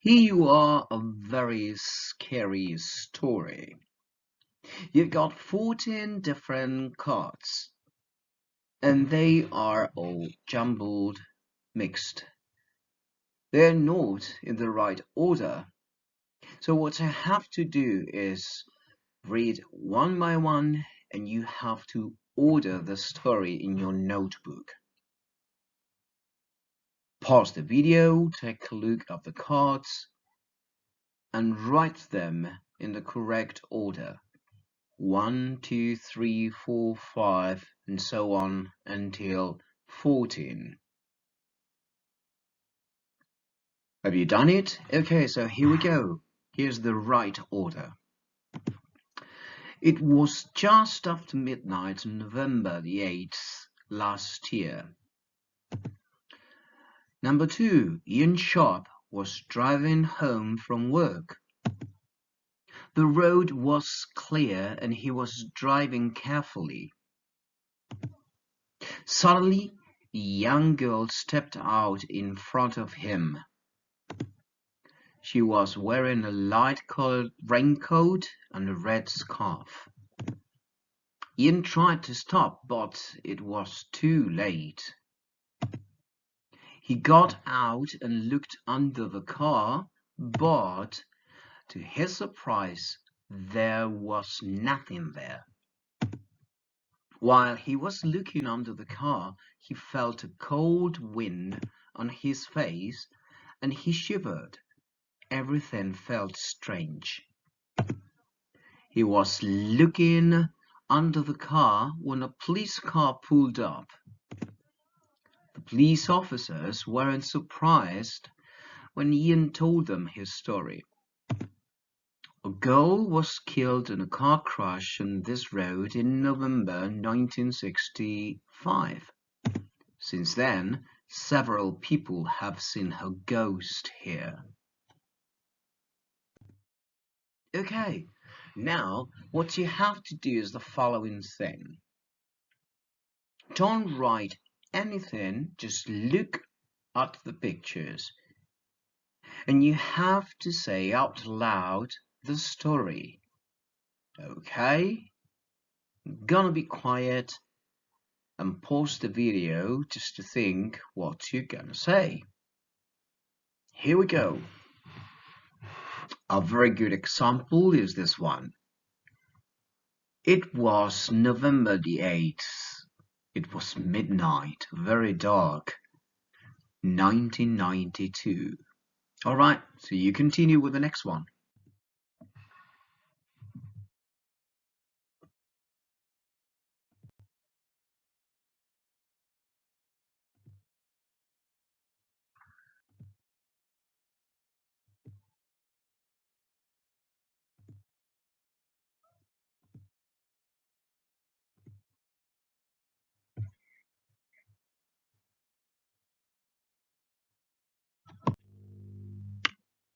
Here you are, a very scary story. You've got 14 different cards, and they are all jumbled, mixed. They're not in the right order. So what I have to do is read one by one, and you have to order the story in your notebook. Pause the video, take a look at the cards, and write them in the correct order. 1, 2, 3, 4, 5, and so on until 14. Have you done it? Okay, so here we go. Here's the right order. It was just after midnight on November the 8th last year. Number 2, Ian Sharp was driving home from work. The road was clear and he was driving carefully. Suddenly, a young girl stepped out in front of him. She was wearing a light-colored raincoat and a red scarf. Ian tried to stop, but it was too late. He got out and looked under the car, but to his surprise, there was nothing there. While he was looking under the car, he felt a cold wind on his face and he shivered. Everything felt strange. He was looking under the car when a police car pulled up. The police officers weren't surprised when Ian told them his story. A girl was killed in a car crash on this road in November 1965. Since then, several people have seen her ghost here. Okay, now what you have to do is the following thing. Don't write anything, just look at the pictures. And you have to say out loud the story. Okay? I'm gonna be quiet and pause the video just to think what you're gonna say. Here we go. A very good example is this one. It was November the 8th. It was midnight, very dark. 1992. Alright, so you continue with the next one.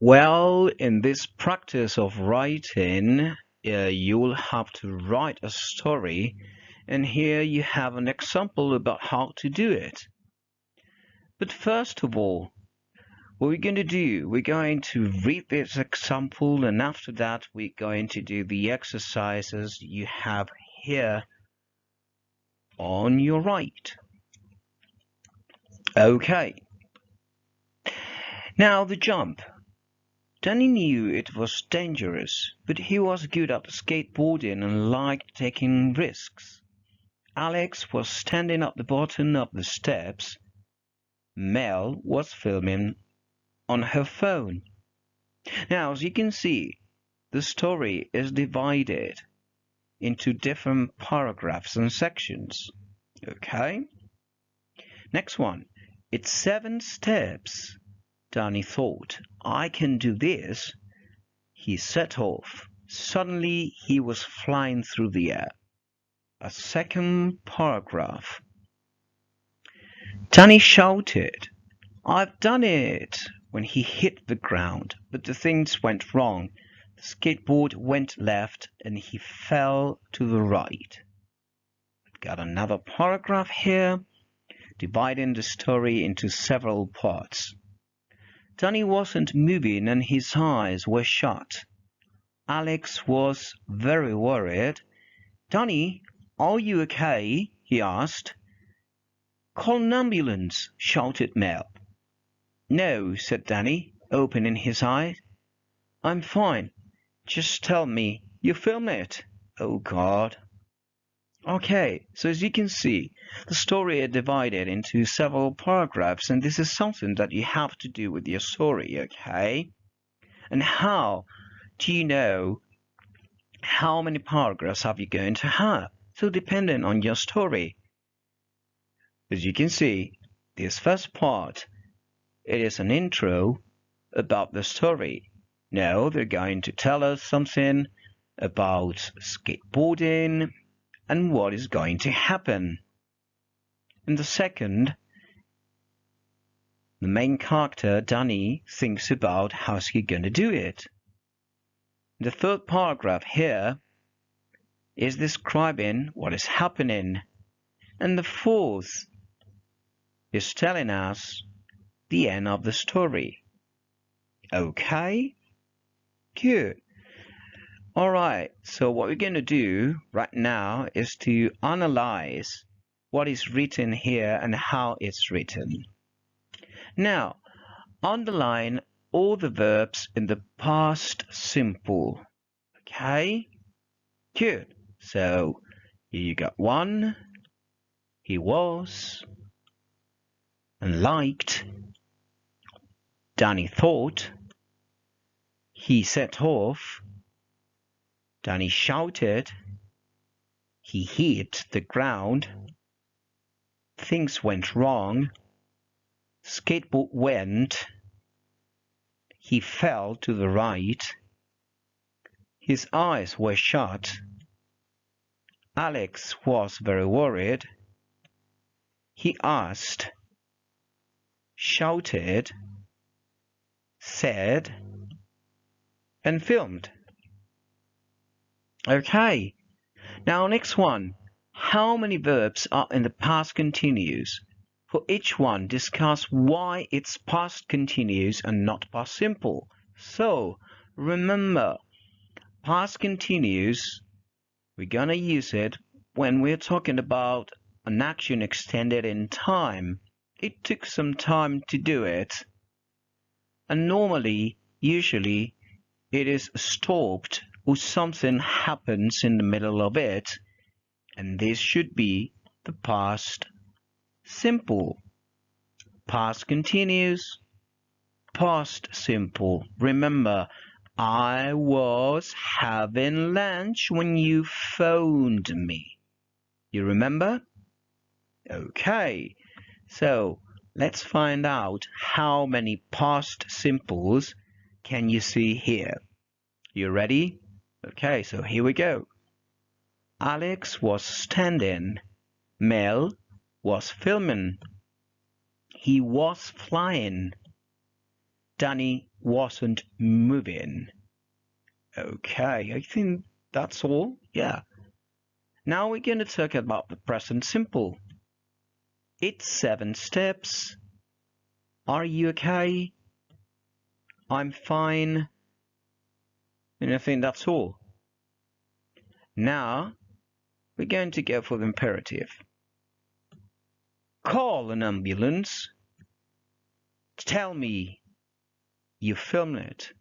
Well, in this practice of writing, you'll have to write a story, and here you have an example about how to do it. But first of all, what we're going to do, we're going to read this example, and after that, we're going to do the exercises you have here on your right. Okay. Now the jump. Danny knew it was dangerous, but he was good at skateboarding and liked taking risks. Alex was standing at the bottom of the steps. Mel was filming on her phone. Now, as you can see, the story is divided into different paragraphs and sections. Okay? Next one. It's 7 steps. Danny thought, I can do this. He set off. Suddenly, he was flying through the air. A second paragraph. Danny shouted, I've done it, when he hit the ground, but the things went wrong. The skateboard went left and he fell to the right. We've got another paragraph here, dividing the story into several parts. Danny wasn't moving and his eyes were shut. Alex was very worried. "Danny, are you okay?" he asked. "Call an ambulance," shouted Mel. "No," said Danny, opening his eyes. "I'm fine. Just tell me, you filmed it?" Oh God. Okay, so as you can see, the story is divided into several paragraphs, and this is something that you have to do with your story, okay? And how do you know how many paragraphs are you going to have? So depending on your story. As you can see, this first part, it is an intro about the story. Now they're going to tell us something about skateboarding and what is going to happen. In the second, the main character, Danny, thinks about how's he going to do it. The third paragraph here is describing what is happening. And the fourth is telling us the end of the story. Okay? Good. Alright, so what we're going to do right now is to analyze what is written here and how it's written. Now, underline all the verbs in the past simple. Okay? Good. So, here you got one. He was. And liked. Danny thought. He set off. Danny shouted. He hit the ground. Things went wrong. Skateboard went. He fell to the right. His eyes were shut. Alex was very worried. He asked, shouted, said, and filmed. Okay, now next one. How many verbs are in the past continuous? For each one, discuss why it's past continuous and not past simple. So, remember, past continuous, we're gonna use it when we're talking about an action extended in time. It took some time to do it. And normally, usually, it is stopped or something happens in the middle of it. And this should be the past simple. Past continuous, past simple. Remember, I was having lunch when you phoned me. You remember? Okay, so let's find out how many past simples can you see here. You ready? Okay, so here we go. Alex was standing. Mel was filming. He was flying. Danny wasn't moving. Okay, I think that's all. Yeah. Now we're going to talk about the present simple. It's 7 steps. Are you okay? I'm fine. And I think that's all. Now we're going to go for the imperative. Call an ambulance. Tell me you filmed it.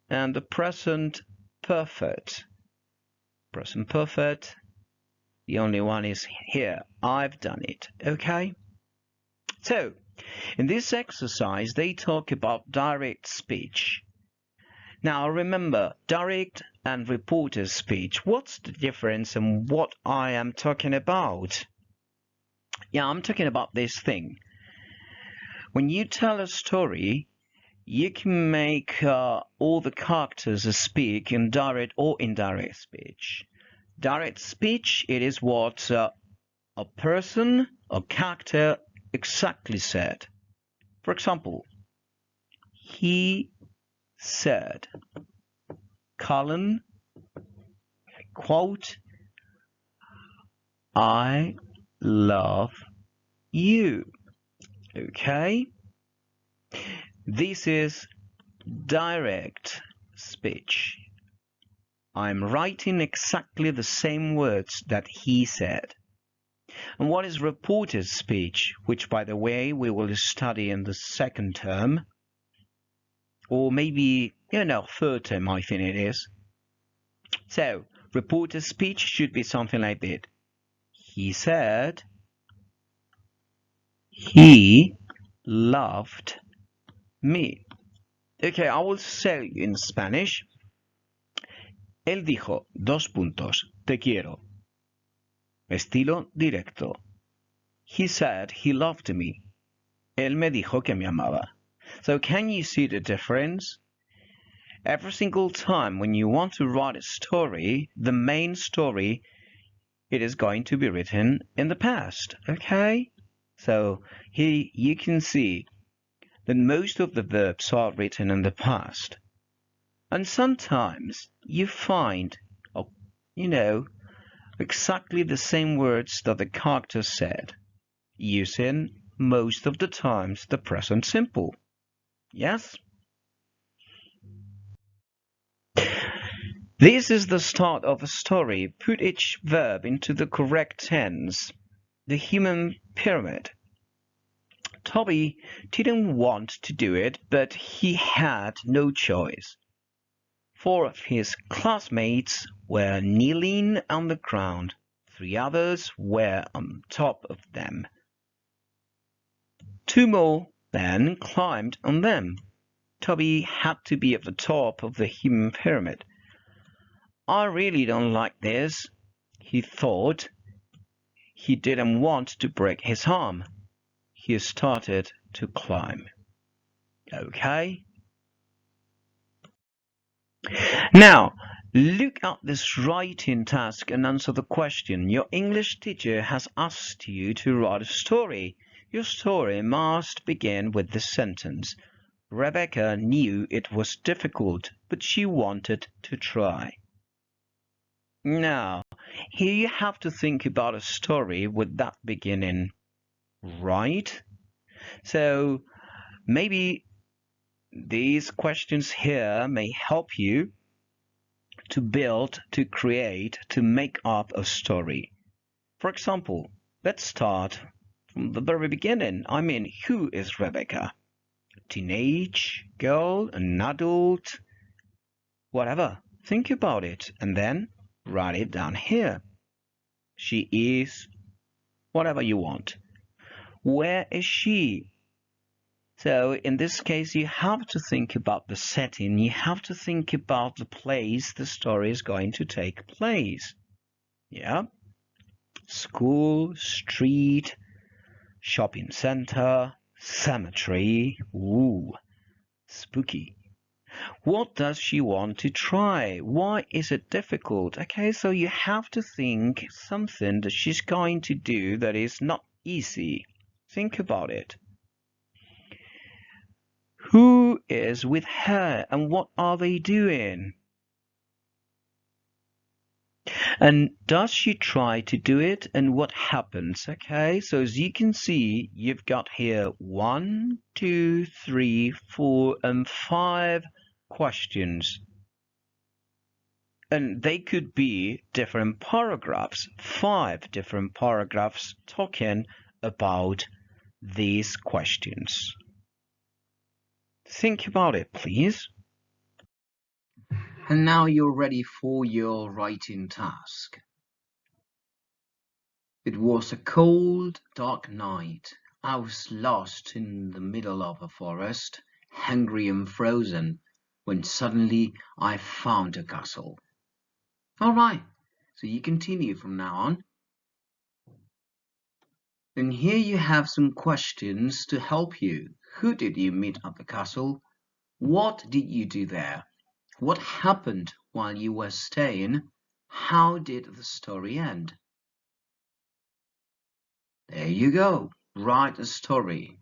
And the present perfect. Present perfect. The only one is here. I've done it. Okay? So, in this exercise, they talk about direct speech. Now, remember, direct and reporter speech. What's the difference and what I am talking about? Yeah, I'm talking about this thing. When you tell a story, you can make all the characters speak in direct or indirect speech. Direct speech, it is what a person or character exactly said. For example, he said, colon, quote, I love you. Okay? This is direct speech. I'm writing exactly the same words that he said. And what is reported speech, which, by the way, we will study in the second term, or maybe, third term, I think it is. So, reported speech should be something like this. He said, he loved me. Okay, I will say in Spanish. Él dijo, te quiero. Estilo directo. He said he loved me. Él me dijo que me amaba. So can you see the difference? Every single time when you want to write a story, the main story, it is going to be written in the past, okay? So here you can see that most of the verbs are written in the past. And sometimes you find, exactly the same words that the character said, using most of the times the present simple. Yes? This is the start of a story. Put each verb into the correct tense. The human pyramid. Toby didn't want to do it, but he had no choice. 4 of his classmates were kneeling on the ground. 3 others were on top of them. 2 more then climbed on them. Toby had to be at the top of the human pyramid. I really don't like this, he thought. He didn't want to break his arm. He started to climb. Okay? Now, look at this writing task and answer the question. Your English teacher has asked you to write a story. Your story must begin with this sentence. Rebecca knew it was difficult, but she wanted to try. Now, here you have to think about a story with that beginning, right? So, maybe these questions here may help you to build, to create, to make up a story. For example, let's start from the very beginning. Who is Rebecca? A teenage girl, an adult, whatever. Think about it and then write it down here. She is whatever you want. Where is she? So in this case, you have to think about the setting. You have to think about the place the story is going to take place. Yeah? School, street, shopping center, cemetery. Ooh, spooky. What does she want to try? Why is it difficult? Okay, so you have to think something that she's going to do that is not easy. Think about it. Who is with her and what are they doing? And does she try to do it and what happens? Okay, so as you can see, you've got here 1, 2, 3, 4, and 5 questions. And they could be different paragraphs, 5 different paragraphs talking about these questions. Think about it, please. And now you're ready for your writing task. It was a cold, dark night. I was lost in the middle of a forest, hungry and frozen, when suddenly I found a castle. All right, so you continue from now on. And here you have some questions to help you. Who did you meet at the castle? What did you do there? What happened while you were staying? How did the story end? There you go. Write a story.